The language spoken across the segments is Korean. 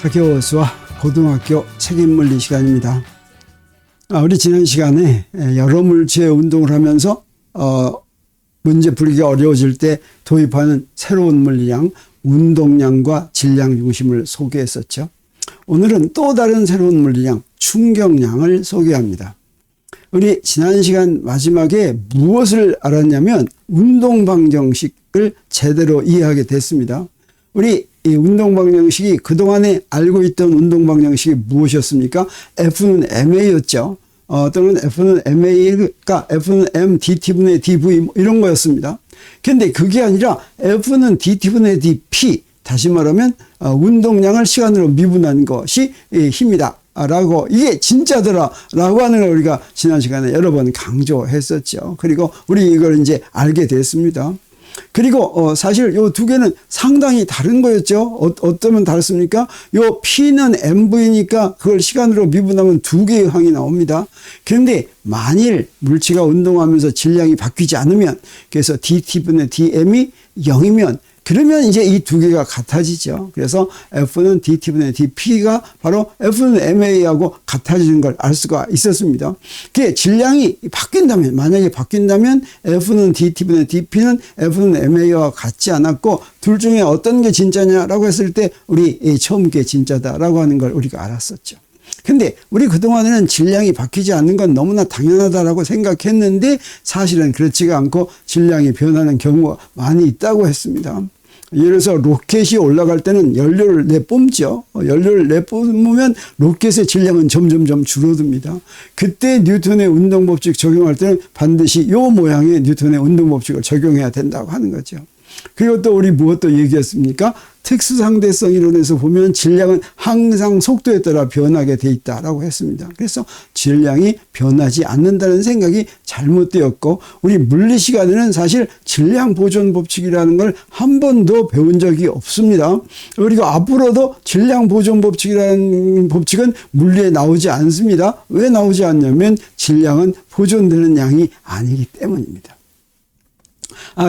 차교수와 고등학교 책임물리 시간입니다. 우리 지난 시간에 여러 물체의 운동을 하면서 문제 풀기가 어려워질 때 도입하는 새로운 물리량, 운동량과 질량 중심을 소개했었죠. 오늘은 또 다른 새로운 물리량, 충격량을 소개합니다. 우리 지난 시간 마지막에 무엇을 알았냐면 운동방정식을 제대로 이해하게 됐습니다. 우리 이 운동방정식이 그동안에 알고 있던 운동방정식이 무엇이었습니까? F는 MA였죠. 또는 F는 MA가 F는 M DT분의 DV 이런 거였습니다. 근데 그게 아니라 F는 DT분의 DP, 다시 말하면 운동량을 시간으로 미분한 것이 힘이다 라고, 이게 진짜더라 라고 하는 걸 우리가 지난 시간에 여러 번 강조했었죠. 그리고 우리 이걸 이제 알게 됐습니다. 그리고 사실 요 두 개는 상당히 다른 거였죠. 어쩌면 다릅니까? 요 P는 MV니까 그걸 시간으로 미분하면 두 개의 항이 나옵니다. 그런데 만일 물체가 운동하면서 질량이 바뀌지 않으면, 그래서 DT분의 DM이 0이면 그러면 이제 이 두 개가 같아지죠. 그래서 F는 DT분의 DP가 바로 F는 MA하고 같아지는 걸 알 수가 있었습니다. 그게 질량이 바뀐다면, 만약에 바뀐다면 F는 DT분의 DP는 F는 MA와 같지 않았고 둘 중에 어떤 게 진짜냐라고 했을 때 우리 처음 게 진짜다라고 하는 걸 우리가 알았었죠. 근데 우리 그동안에는 질량이 바뀌지 않는 건 너무나 당연하다라고 생각했는데 사실은 그렇지가 않고 질량이 변하는 경우가 많이 있다고 했습니다. 예를 들어서 로켓이 올라갈 때는 연료를 내뿜죠. 연료를 내뿜으면 로켓의 질량은 점점점 줄어듭니다. 그때 뉴턴의 운동법칙 적용할 때는 반드시 이 모양의 뉴턴의 운동법칙을 적용해야 된다고 하는 거죠. 그리고 또 우리 무엇도 얘기했습니까? 특수상대성 이론에서 보면 질량은 항상 속도에 따라 변하게 돼 있다라고 했습니다. 그래서 질량이 변하지 않는다는 생각이 잘못되었고, 우리 물리 시간에는 사실 질량 보존 법칙이라는 걸 한 번도 배운 적이 없습니다. 그리고 앞으로도 질량 보존 법칙이라는 법칙은 물리에 나오지 않습니다. 왜 나오지 않냐면 질량은 보존되는 양이 아니기 때문입니다.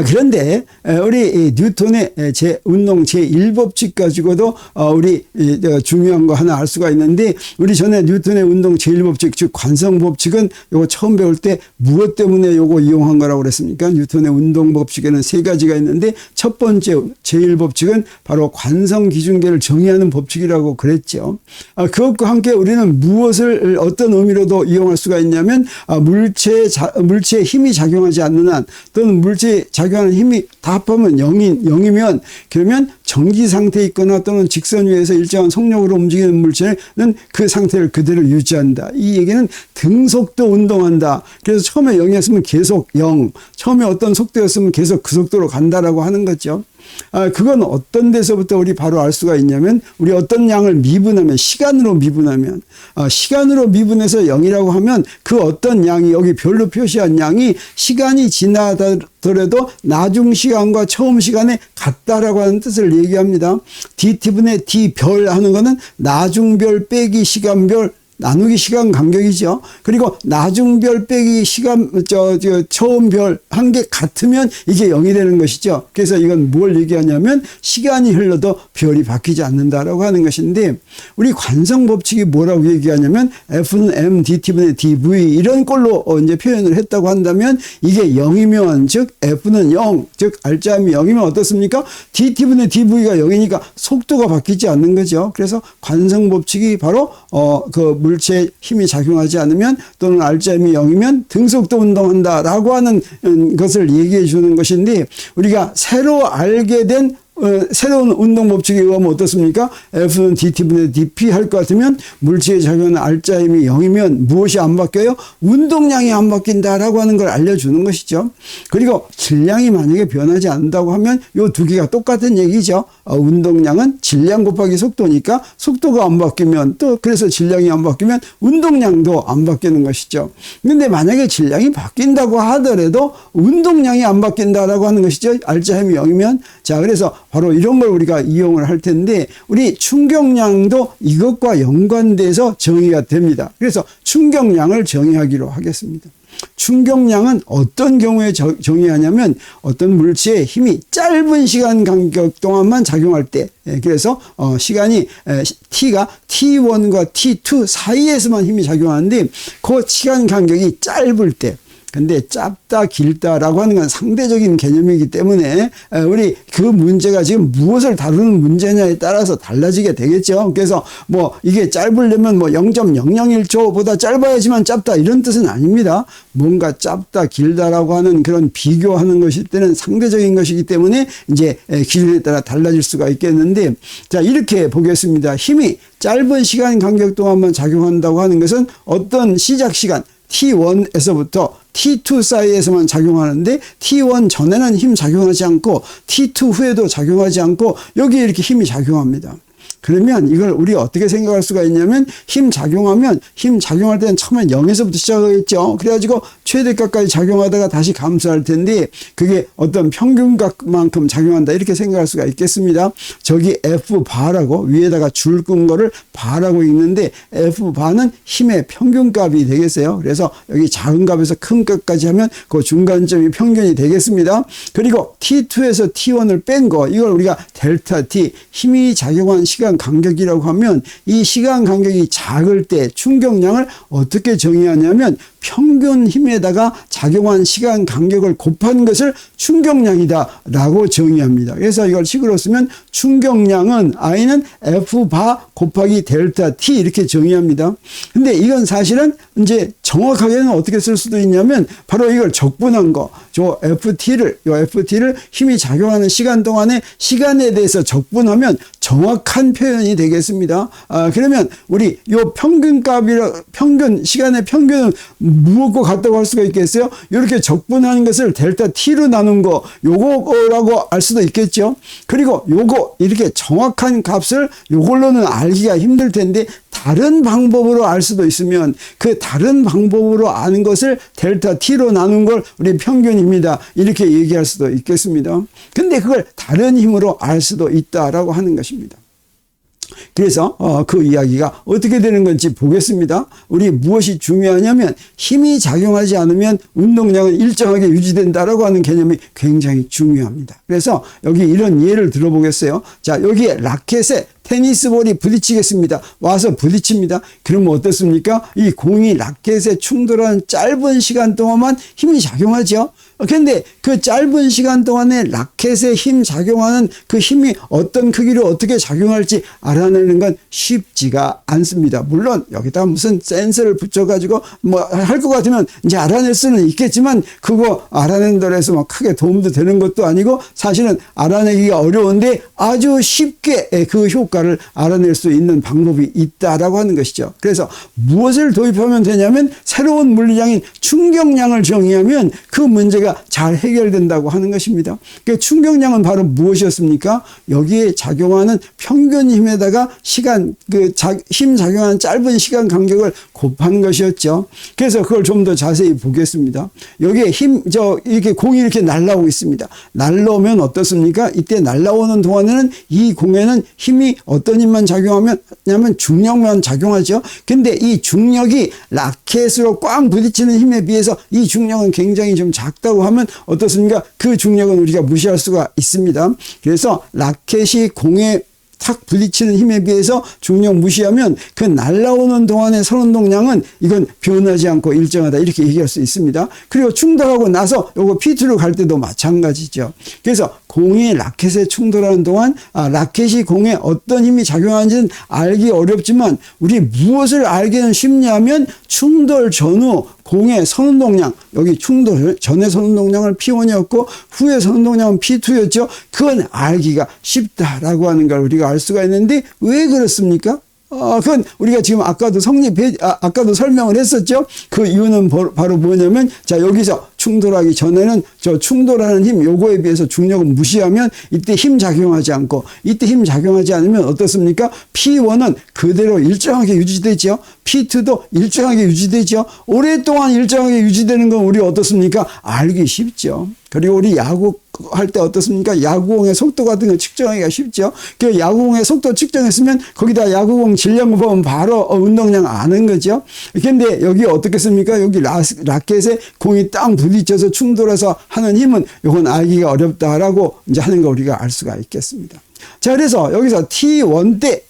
그런데 우리 뉴턴의 운동 제1법칙 가지고도 우리 중요한 거 하나 알 수가 있는데, 우리 전에 뉴턴의 운동 제1법칙, 즉 관성법칙은 요거 처음 배울 때 무엇 때문에 요거 이용한 거라고 그랬습니까? 뉴턴의 운동법칙에는 세 가지가 있는데 첫 번째 제1법칙은 바로 관성기준계를 정의하는 법칙이라고 그랬죠. 그것과 함께 우리는 무엇을 어떤 의미로도 이용할 수가 있냐면 물체에 힘이 작용하지 않는 한, 또는 물체에 작용하는 힘이 다 합하면 0이면 그러면 정지 상태에 있거나 또는 직선 위에서 일정한 속력으로 움직이는 물체는 그 상태를 그대로 유지한다. 이 얘기는 등속도 운동한다. 그래서 처음에 0이었으면 계속 0, 처음에 어떤 속도였으면 계속 그 속도로 간다라고 하는 거죠. 그건 어떤 데서부터 우리 바로 알 수가 있냐면, 우리 어떤 양을 미분하면, 시간으로 미분하면, 시간으로 미분해서 0이라고 하면 그 어떤 양이, 여기 별로 표시한 양이 시간이 지나더라도 나중 시간과 처음 시간에 같다라고 하는 뜻을 얘기합니다. DT분의 D별 하는 거는 나중별 빼기 시간별 나누기 시간 간격이죠. 그리고 나중별 빼기 시간, 처음별 한 게 같으면 이게 0이 되는 것이죠. 그래서 이건 뭘 얘기하냐면 시간이 흘러도 별이 바뀌지 않는다라고 하는 것인데, 우리 관성법칙이 뭐라고 얘기하냐면 F는 M DT분의 DV 이런 꼴로 이제 표현을 했다고 한다면, 이게 0이면, 즉 F는 0, 즉 알짜임이 0이면 어떻습니까? DT분의 DV가 0이니까 속도가 바뀌지 않는 거죠. 그래서 관성법칙이 바로 물체에 힘이 작용하지 않으면, 또는 알짜임이 0이면 등속도 운동한다라고 하는 것을 얘기해 주는 것인데, 우리가 새로 알게 된 새로운 운동법칙에 의하면 어떻습니까? F는 DT분의 DP 할 것 같으면 물체에 작용하는 알짜임이 0이면 무엇이 안 바뀌어요? 운동량이 안 바뀐다라고 하는 걸 알려주는 것이죠. 그리고 질량이 만약에 변하지 않는다고 하면 이 두 개가 똑같은 얘기죠. 운동량은 질량 곱하기 속도니까 속도가 안 바뀌면, 또 그래서 질량이 안 바뀌면 운동량도 안 바뀌는 것이죠. 근데 만약에 질량이 바뀐다고 하더라도 운동량이 안 바뀐다라고 하는 것이죠. 알짜임이 0이면. 자, 그래서 바로 이런 걸 우리가 이용을 할 텐데, 우리 충격량도 이것과 연관돼서 정의가 됩니다. 그래서 충격량을 정의하기로 하겠습니다. 충격량은 어떤 경우에 정의하냐면 어떤 물체의 힘이 짧은 시간 간격 동안만 작용할 때, 그래서 시간이 t가 t1과 t2 사이에서만 힘이 작용하는데 그 시간 간격이 짧을 때, 근데 짧다 길다라고 하는 건 상대적인 개념이기 때문에 우리 그 문제가 지금 무엇을 다루는 문제냐에 따라서 달라지게 되겠죠. 그래서 뭐 이게 짧으려면 뭐 0.001초보다 짧아야지만 짧다 이런 뜻은 아닙니다. 뭔가 짧다 길다라고 하는 그런 비교하는 것일 때는 상대적인 것이기 때문에 이제 기준에 따라 달라질 수가 있겠는데, 자, 이렇게 보겠습니다. 힘이 짧은 시간 간격 동안만 작용한다고 하는 것은 어떤 시작 시간 T1에서부터 T2 사이에서만 작용하는데 T1 전에는 힘 작용하지 않고 T2 후에도 작용하지 않고 여기에 이렇게 힘이 작용합니다. 그러면 이걸 우리가 어떻게 생각할 수가 있냐면 힘 작용할 때는 처음에 0에서부터 시작하겠죠. 그래가지고 최대값까지 작용하다가 다시 감소할 텐데 그게 어떤 평균값만큼 작용한다 이렇게 생각할 수가 있겠습니다. 저기 F바라고 위에다가 줄 끈 거를 바라고 읽는데 F바는 힘의 평균값이 되겠어요. 그래서 여기 작은 값에서 큰 값까지 하면 그 중간점이 평균이 되겠습니다. 그리고 T2에서 T1을 뺀 거 이걸 우리가 델타 T 힘이 작용한 시간 간격이라고 하면 이 시간 간격이 작을 때 충격량을 어떻게 정의하냐면 평균 힘에다가 작용한 시간 간격을 곱한 것을 충격량이다 라고 정의합니다. 그래서 이걸 식으로 쓰면 충격량은 I는 F바 곱하기 델타 T 이렇게 정의합니다. 근데 이건 사실은 이제 정확하게는 어떻게 쓸 수도 있냐면 바로 이걸 적분한 거, 저 FT를 힘이 작용하는 시간 동안의 시간에 대해서 적분하면 정확한 표현이 되겠습니다. 그러면 우리 요 시간의 평균은 무엇과 같다고 할 수가 있겠어요? 이렇게 적분하는 것을 델타 T로 나눈 거, 요거라고 알 수도 있겠죠? 그리고 요거, 이렇게 정확한 값을 요걸로는 알기가 힘들 텐데, 다른 방법으로 알 수도 있으면 그 다른 방법으로 아는 것을 델타 T로 나눈 걸 우리 평균입니다. 이렇게 얘기할 수도 있겠습니다. 근데 그걸 다른 힘으로 알 수도 있다라고 하는 것입니다. 그래서 그 이야기가 어떻게 되는 건지 보겠습니다. 우리 무엇이 중요하냐면 힘이 작용하지 않으면 운동량은 일정하게 유지된다라고 하는 개념이 굉장히 중요합니다. 그래서 여기 이런 예를 들어보겠어요. 자, 여기에 라켓에 테니스볼이 부딪히겠습니다. 와서 부딪힙니다. 그러면 어떻습니까? 이 공이 라켓에 충돌하는 짧은 시간 동안만 힘이 작용하죠. 그런데 그 짧은 시간 동안에 라켓에 힘 작용하는 그 힘이 어떤 크기로 어떻게 작용할지 알아내는 건 쉽지가 않습니다. 물론 여기다 무슨 센서를 붙여가지고 뭐 할 것 같으면 이제 알아낼 수는 있겠지만 그거 알아낸다고 해서 뭐 크게 도움도 되는 것도 아니고 사실은 알아내기가 어려운데 아주 쉽게 그 효과를 알아낼 수 있는 방법이 있다라고 하는 것이죠. 그래서 무엇을 도입하면 되냐면 새로운 물리량인 충격량을 정의하면 그 문제가 잘 해결된다고 하는 것입니다. 그러니까 충격량은 바로 무엇이었습니까? 여기에 작용하는 평균 힘에다가 힘 작용하는 짧은 시간 간격을 곱하는 것이었죠. 그래서 그걸 좀 더 자세히 보겠습니다. 여기에 이렇게 공이 이렇게 날아오고 있습니다. 날아오면 어떻습니까? 이때 날아오는 동안에는 이 공에는 힘이 어떤 힘만 작용하면 중력만 작용하죠. 근데 이 중력이 라켓으로 꽝 부딪히는 힘에 비해서 이 중력은 굉장히 좀 작다고 하면 어떻습니까? 그 중력은 우리가 무시할 수가 있습니다. 그래서 라켓이 공에 탁 부딪히는 힘에 비해서 중력 무시하면 그 날아오는 동안의 선운동량은 이건 변하지 않고 일정하다 이렇게 얘기할 수 있습니다. 그리고 충돌하고 나서 요거 P2로 갈 때도 마찬가지죠. 그래서 공이 라켓에 충돌하는 동안 라켓이 공에 어떤 힘이 작용하는지는 알기 어렵지만 우리 무엇을 알기는 쉽냐면 충돌 전후 공의 선운동량, 여기 충돌 전의 선운동량을 P1이었고 후의 선운동량은 P2였죠. 그건 알기가 쉽다라고 하는 걸 우리가 알 수가 있는데 왜 그렇습니까? 그건 우리가 지금 아까도 설명을 했었죠. 그 이유는 바로 뭐냐면, 자, 여기서 충돌하기 전에는 저 충돌하는 힘 요거에 비해서 중력을 무시하면 이때 힘 작용하지 않고, 이때 힘 작용하지 않으면 어떻습니까? P1은 그대로 일정하게 유지되죠. P2도 일정하게 유지되죠. 오랫동안 일정하게 유지되는 건 우리 어떻습니까? 알기 쉽죠. 그리고 우리 야구 할 때 어떻습니까? 야구공의 속도 같은 거 측정하기가 쉽죠. 그 야구공의 속도 측정했으면 거기다 야구공 질량 보면 바로 운동량 아는 거죠. 그런데 여기 어떻겠습니까? 여기 라켓에 공이 딱 부딪혀서 충돌해서 하는 힘은 이건 알기가 어렵다라고 이제 하는 거 우리가 알 수가 있겠습니다. 자, 그래서 여기서 T1 때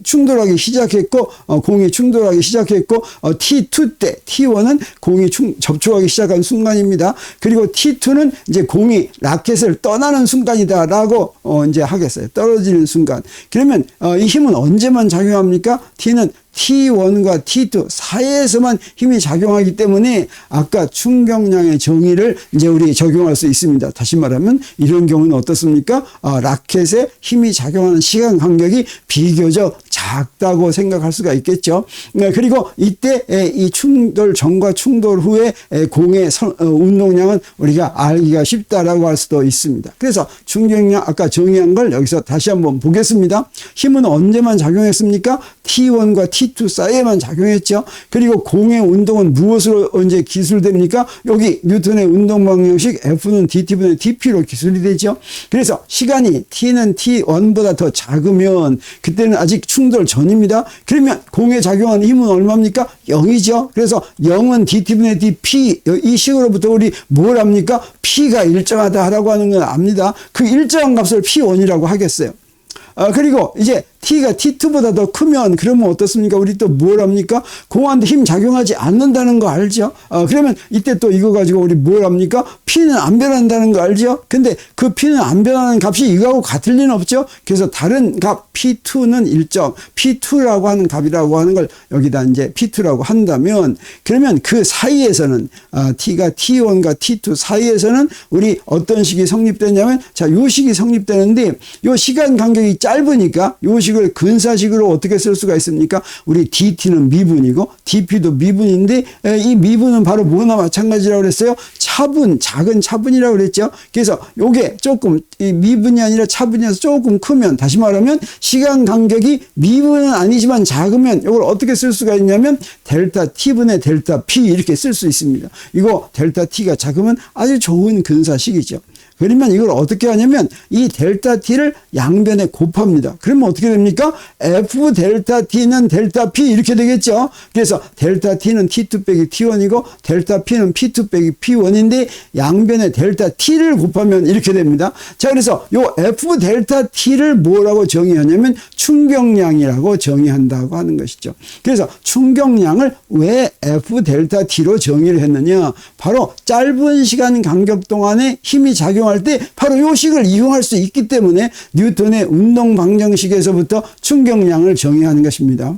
충돌하기 시작했고, 공이 충돌하기 시작했고, T2 때, T1은 공이 접촉하기 시작한 순간입니다. 그리고 T2는 이제 공이 라켓을 떠나는 순간이다라고, 이제 하겠어요. 떨어지는 순간. 그러면, 이 힘은 언제만 작용합니까? T는 T1과 T2 사이에서만 힘이 작용하기 때문에 아까 충격량의 정의를 이제 우리 적용할 수 있습니다. 다시 말하면 이런 경우는 어떻습니까? 라켓에 힘이 작용하는 시간 간격이 비교적 작다고 생각할 수가 있겠죠. 그리고 이때 이 충돌 전과 충돌 후에 공의 운동량은 우리가 알기가 쉽다라고 할 수도 있습니다. 그래서 충격량 아까 정의한 걸 여기서 다시 한번 보겠습니다. 힘은 언제만 작용했습니까? T1과 T2 사이에만 작용했죠. 그리고 공의 운동은 무엇으로 이제 기술됩니까? 여기 뉴턴의 운동 방정식 F는 dT분의 dP로 기술이 되죠. 그래서 시간이 T는 T1보다 더 작으면 그때는 아직 충돌 전입니다. 그러면 공에 작용하는 힘은 얼마입니까? 0이죠. 그래서 0은 dT분의 dP 이 식으로부터 우리 뭘 합니까? P가 일정하다라고 하는 건 압니다. 그 일정한 값을 P1이라고 하겠어요. 그리고 이제 T가 T2보다 더 크면 그러면 어떻습니까? 우리 또 뭘 합니까? 공한테 힘 작용하지 않는다는 거 알죠? 그러면 이때 또 이거 가지고 우리 뭘 합니까? P는 안 변한다는 거 알죠? 근데 그 P는 안 변하는 값이 이거하고 같을 리는 없죠? 그래서 다른 값 P2는 일정, P2라고 하는 값이라고 하는 걸 여기다 이제 P2라고 한다면 그러면 그 사이에서는 T가 T1과 T2 사이에서는 우리 어떤 식이 성립되냐면 자, 요 식이 성립되는데 요 시간 간격이 짧으니까 요 식을 근사식으로 어떻게 쓸 수가 있습니까? 우리 DT는 미분이고 DP도 미분인데 이 미분은 바로 뭐나 마찬가지라고 그랬어요? 차분, 작은 차분이라고 그랬죠. 그래서 요게 조금 이 미분이 아니라 차분이어서 조금 크면 다시 말하면 시간 간격이 미분은 아니지만 작으면 이걸 어떻게 쓸 수가 있냐면 델타 T분의 델타 P 이렇게 쓸 수 있습니다. 이거 델타 T가 작으면 아주 좋은 근사식이죠. 그러면 이걸 어떻게 하냐면 이 델타 T를 양변에 곱합니다. 그러면 어떻게 됩니까? F 델타 T는 델타 P 이렇게 되겠죠. 그래서 델타 T는 T2 빼기 T1이고 델타 P는 P2 빼기 P1인데 양변에 델타 T를 곱하면 이렇게 됩니다. 자, 그래서 요 F 델타 T를 뭐라고 정의하냐면 충격량이라고 정의한다고 하는 것이죠. 그래서 충격량을 왜 F 델타 T로 정의를 했느냐? 바로 짧은 시간 간격 동안에 힘이 작용할 때 바로 요 식을 이용할 수 있기 때문에 뉴턴의 운동 방정식에서부터 충격량을 정의하는 것입니다.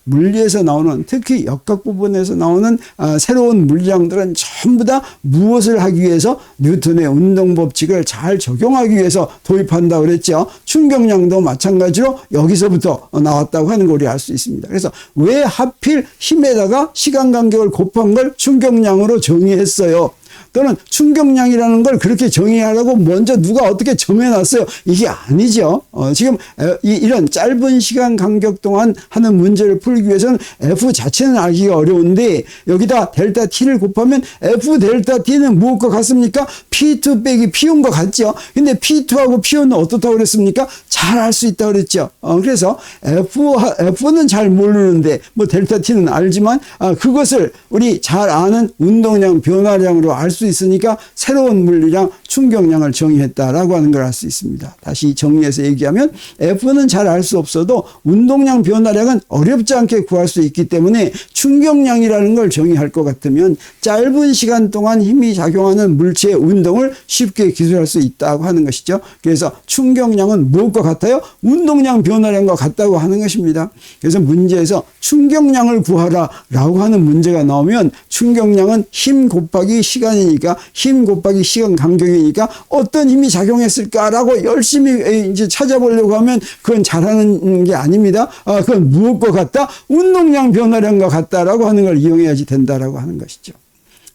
물리에서 나오는 특히 역학 부분에서 나오는 새로운 물리량들은 전부 다 무엇을 하기 위해서 뉴턴의 운동 법칙을 잘 적용하기 위해서 도입한다고 그랬죠. 충격량도 마찬가지로 여기서부터 나왔다고 하는 걸 우리 알 수 있습니다. 그래서 왜 하필 힘에다가 시간 간격을 곱한 걸 충격량으로 정의했어요. 또는 충격량이라는 걸 그렇게 정의하라고 먼저 누가 어떻게 정해놨어요? 이게 아니죠. 지금 이런 짧은 시간 간격 동안 하는 문제를 풀기 위해서는 F 자체는 알기가 어려운데 여기다 델타 T를 곱하면 F 델타 T는 무엇과 같습니까? P2 빼기 P1과 같죠. 근데 P2하고 P1은 어떻다고 그랬습니까? 잘 알 수 있다고 그랬죠. 그래서 F는 잘 모르는데 뭐 델타 T는 알지만 그것을 우리 잘 아는 운동량 변화량으로 알 수 있으니까 새로운 물리량 충격량을 정의했다라고 하는 걸 알 수 있습니다. 다시 정리해서 얘기하면 F는 잘 알 수 없어도 운동량 변화량은 어렵지 않게 구할 수 있기 때문에 충격량이라는 걸 정의할 것 같으면 짧은 시간 동안 힘이 작용하는 물체의 운동을 쉽게 기술할 수 있다고 하는 것이죠. 그래서 충격량은 무엇과 같아요? 운동량 변화량과 같다고 하는 것입니다. 그래서 문제에서 충격량을 구하라 라고 하는 문제가 나오면 충격량은 힘 곱하기 시간이니까 힘 곱하기 시간 간격이니까 어떤 힘이 작용했을까라고 열심히 이제 찾아보려고 하면 그건 잘하는 게 아닙니다. 그건 무엇과 같다? 운동량 변화량과 같다라고 하는 걸 이용해야지 된다라고 하는 것이죠.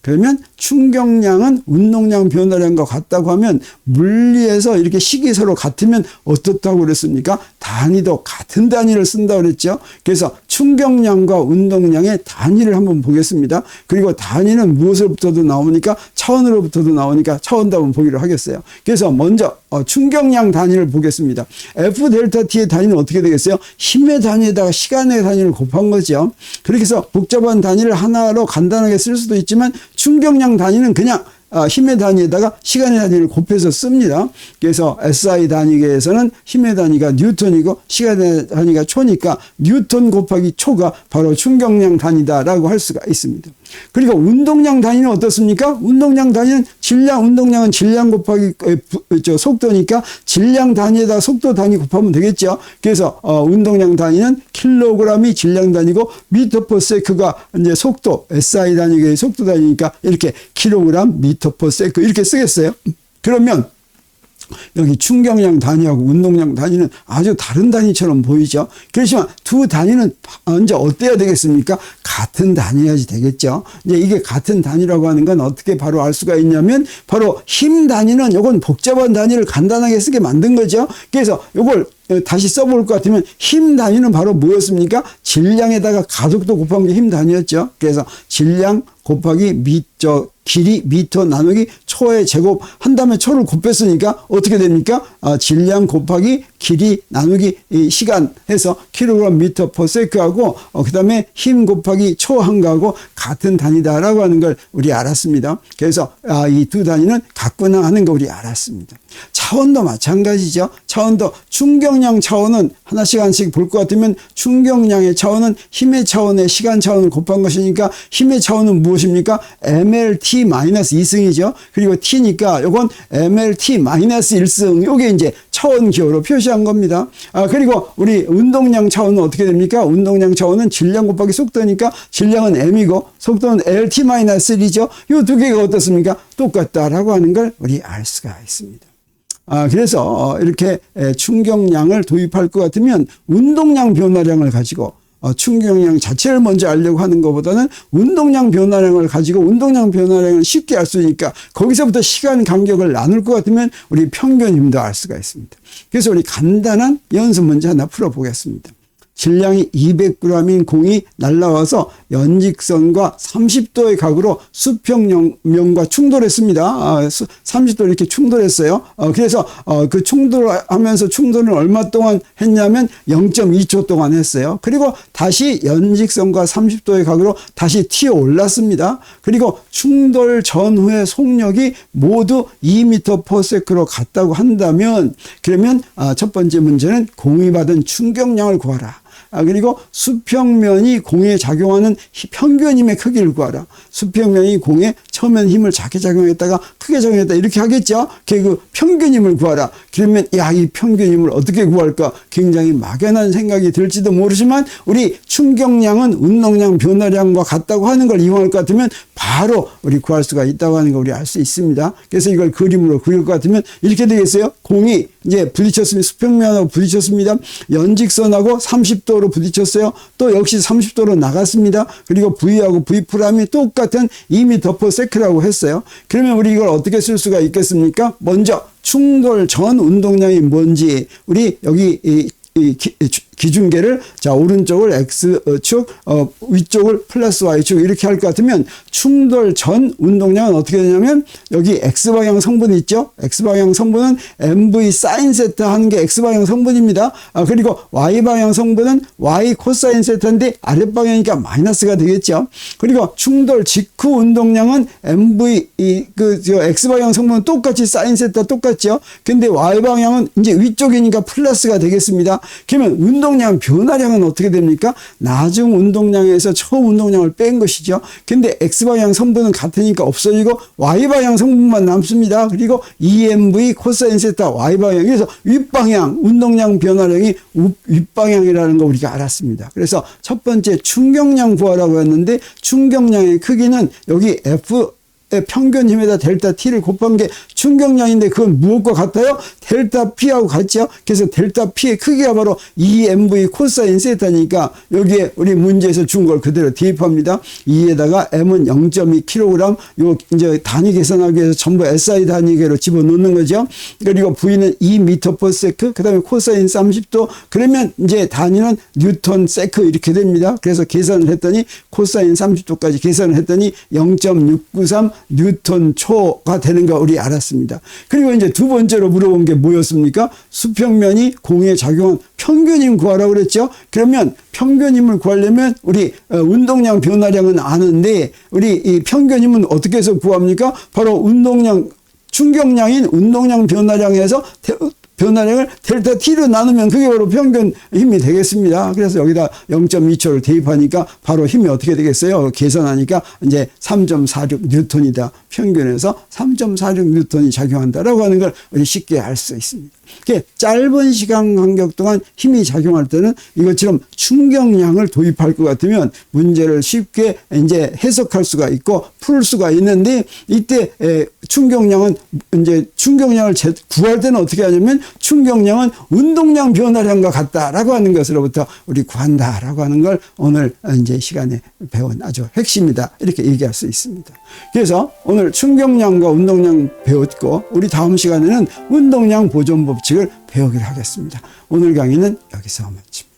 그러면 충격량은 운동량 변화량과 같다고 하면 물리에서 이렇게 식이 서로 같으면 어떻다고 그랬습니까? 단위도 같은 단위를 쓴다고 그랬죠. 그래서 충격량과 운동량의 단위를 한번 보겠습니다. 그리고 단위는 무엇으로부터도 나오니까 차원으로부터도 나오니까 차원도 한번 보기로 하겠어요. 그래서 먼저 충격량 단위를 보겠습니다. F 델타 T의 단위는 어떻게 되겠어요? 힘의 단위에다가 시간의 단위를 곱한 거죠. 그렇게 해서 복잡한 단위를 하나로 간단하게 쓸 수도 있지만 충격량 단위는 그냥 힘의 단위에다가 시간의 단위를 곱해서 씁니다. 그래서 SI 단위계에서는 힘의 단위가 뉴턴이고 시간의 단위가 초니까 뉴턴 곱하기 초가 바로 충격량 단위다라고 할 수가 있습니다. 그리고 운동량 단위는 어떻습니까? 운동량 단위는 질량, 운동량은 질량 곱하기 속도니까 질량 단위에다 속도 단위 곱하면 되겠죠. 그래서 운동량 단위는 킬로그램이 질량 단위고 미터 퍼 세크가 이제 속도, SI 단위의 속도 단위니까 이렇게 킬로그램, 미터 퍼 세크 이렇게 쓰겠어요. 그러면 여기 충격량 단위하고 운동량 단위는 아주 다른 단위처럼 보이죠. 그렇지만 두 단위는 언제 어때야 되겠습니까? 같은 단위여야지 되겠죠. 이제 이게 같은 단위라고 하는 건 어떻게 바로 알 수가 있냐면 바로 힘 단위는 이건 복잡한 단위를 간단하게 쓰게 만든 거죠. 그래서 이걸 다시 써볼 것 같으면 힘 단위는 바로 뭐였습니까? 질량에다가 가속도 곱한 게 힘 단위였죠. 그래서 질량 곱하기 길이 미터 나누기 초의 제곱 한 다음에 초를 곱했으니까 어떻게 됩니까? 질량 곱하기 길이 나누기 시간 해서 킬로그램 미터 퍼 세크하고 그 다음에 힘 곱하기 초 한 거하고 같은 단위다라고 하는 걸 우리 알았습니다. 그래서 이 두 단위는 같구나 하는 거 우리 알았습니다. 차원도 마찬가지죠. 차원도 충격량 차원은 하나씩 볼 것 같으면 충격량의 차원은 힘의 차원에 시간 차원을 곱한 것이니까 힘의 차원은 무엇입니까? MLT-2승이죠. 그리고 T니까 이건 MLT-1승. 이게 이제 차원 기호로 표시한 겁니다. 그리고 우리 운동량 차원은 어떻게 됩니까? 운동량 차원은 질량 곱하기 속도니까 질량은 M이고 속도는 LT-1죠. 이 두 개가 어떻습니까? 똑같다라고 하는 걸 우리 알 수가 있습니다. 그래서 이렇게 충격량을 도입할 것 같으면 운동량 변화량을 가지고 충격량 자체를 먼저 알려고 하는 것보다는 운동량 변화량을 가지고 운동량 변화량을 쉽게 알 수 있으니까 거기서부터 시간 간격을 나눌 것 같으면 우리 평균 힘도 알 수가 있습니다. 그래서 우리 간단한 연습 문제 하나 풀어보겠습니다. 질량이 200g인 공이 날아와서 연직선과 30도의 각으로 수평면과 충돌했습니다. 30도 이렇게 충돌했어요. 그래서 그 충돌하면서 충돌은 얼마 동안 했냐면 0.2초 동안 했어요. 그리고 다시 연직선과 30도의 각으로 다시 튀어 올랐습니다. 그리고 충돌 전후의 속력이 모두 2m/s로 같다고 한다면 그러면 첫 번째 문제는 공이 받은 충격량을 구하라. 그리고 수평면이 공에 작용하는 평균 힘의 크기를 구하라. 수평면이 공에 처음엔 힘을 작게 작용했다가 크게 작용했다 이렇게 하겠죠. 그 평균 힘을 구하라. 그러면 이 평균 힘을 어떻게 구할까? 굉장히 막연한 생각이 들지도 모르지만 우리 충격량은 운동량 변화량과 같다고 하는 걸 이용할 것 같으면 바로 우리 구할 수가 있다고 하는 걸 우리 알 수 있습니다. 그래서 이걸 그림으로 그릴 것 같으면 이렇게 되겠어요. 공이 이제 부딪혔습니다. 수평면하고 부딪혔습니다. 연직선하고 30도로 부딪혔어요. 또 역시 30도로 나갔습니다. 그리고 V하고 V'이 똑같은 2m/s라고 했어요. 그러면 우리 이걸 어떻게 쓸 수가 있겠습니까? 먼저 충돌 전 운동량이 뭔지 우리 여기 기준계를 오른쪽을 X축, 위쪽을 플러스 Y축 이렇게 할 것 같으면 충돌 전 운동량은 어떻게 되냐면 여기 X방향 성분이 있죠. X방향 성분은 MV 사인 세타 하는 게 X방향 성분입니다. 그리고 Y방향 성분은 Y 코사인 세타인데 아랫방향이니까 마이너스가 되겠죠. 그리고 충돌 직후 운동량은 MV X방향 성분은 똑같이 사인 세타 똑같죠. 근데 Y방향은 이제 위쪽이니까 플러스가 되겠습니다. 그러면 운동량 변화량은 어떻게 됩니까? 나중 운동량에서 처음 운동량을 뺀 것이죠. 근데 X방향 성분은 같으니까 없어지고 Y방향 성분만 남습니다. 그리고 EMV 코사인 세타 Y방향. 그래서 윗방향 운동량 변화량이 윗방향이라는 거 우리가 알았습니다. 그래서 첫 번째 충격량 구하라고 했는데 충격량의 크기는 여기 F 평균 힘에다 델타 T를 곱한 게 충격량인데 그건 무엇과 같아요? 델타 P하고 같죠? 그래서 델타 P의 크기가 바로 2mv 코사인 세타니까 여기에 우리 문제에서 준 걸 그대로 대입합니다. 2에다가 m은 0.2kg, 요 이제 단위 계산하기 위해서 전부 SI 단위계로 집어넣는 거죠. 그리고 V는 2m/s, 그 다음에 코사인 30도, 그러면 이제 단위는 뉴턴 세크 이렇게 됩니다. 그래서 계산을 했더니 코사인 30도까지 계산을 했더니 0.693 뉴턴 초가 되는 거 우리 알았습니다. 그리고 이제 두 번째로 물어본 게 뭐였습니까? 수평면이 공에 작용한 평균임 구하라고 그랬죠. 그러면 평균임을 구하려면 우리 운동량 변화량은 아는데 우리 이 평균임은 어떻게 해서 구합니까? 바로 운동량 충격량인 운동량 변화량에서 변화량을 델타 T로 나누면 그게 바로 평균 힘이 되겠습니다. 그래서 여기다 0.2초를 대입하니까 바로 힘이 어떻게 되겠어요? 계산하니까 이제 3.46 뉴턴이다. 평균에서 3.46 뉴턴이 작용한다라고 하는 걸 우리 쉽게 알 수 있습니다. 짧은 시간 간격 동안 힘이 작용할 때는 이것처럼 충격량을 도입할 것 같으면 문제를 쉽게 이제 해석할 수가 있고 풀 수가 있는데, 이때 충격량은 이제 충격량을 구할 때는 어떻게 하냐면 충격량은 운동량 변화량과 같다라고 하는 것으로부터 우리 구한다라고 하는 걸 오늘 이제 시간에 배운 아주 핵심이다 이렇게 얘기할 수 있습니다. 그래서 오늘 충격량과 운동량 배웠고 우리 다음 시간에는 운동량 보존 법칙을 배우기로 하겠습니다. 오늘 강의는 여기서 마칩니다.